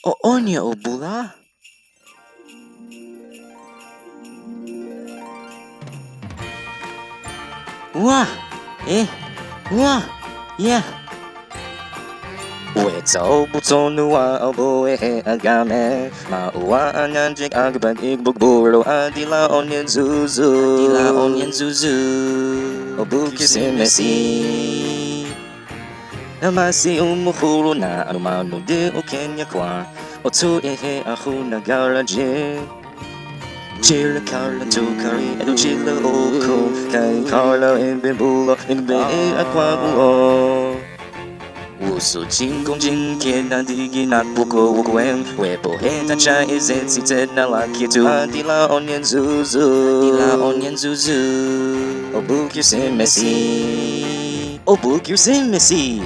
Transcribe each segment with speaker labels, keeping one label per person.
Speaker 1: Oo niya o bula. Wah, wah, yeah. Wetsaw buto nuwa oboe agame Mauwa anyanjik agbag igbugburo adila onyen zuzu Adila onyen zuzu Obukisimesi Namasi umuhuro na anumano de o Kenya kwa Otu ehe ahu nagaraje Chila Carla Tukari Edo Chila Oko Kai Carla Imbibulo Imbe Akwa Uo Uso Chingong Jingkin Andigi Nakbuko Wukwen Webo Heta Cha Izetsi Tedna Lakitu Adila Onyen Zuzu Adila Onyen Zuzu Obukyu Simesi Obukyu Simesi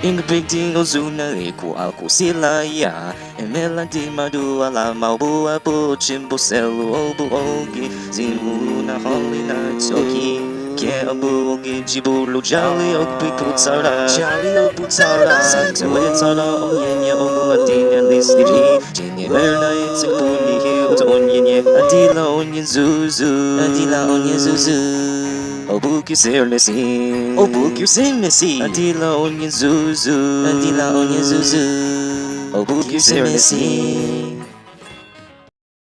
Speaker 1: Ing big ding ozuna iku aku sila ya Emela di madu ala mau bua po chimbo selu obu ogi Zimu na holy night soki Ke abu ogi jibulu jali okpi putsara Jali okputsara Sewe tsara onyenye obu adina listiri Jinye merna itsik puni hiu to onyenye Adila onyen zuzu Adila onyen zuzu Obukyu Simesi Obukyu Simesi Adila onyen zuzu Adila onyen zuzu Obukyu Simesi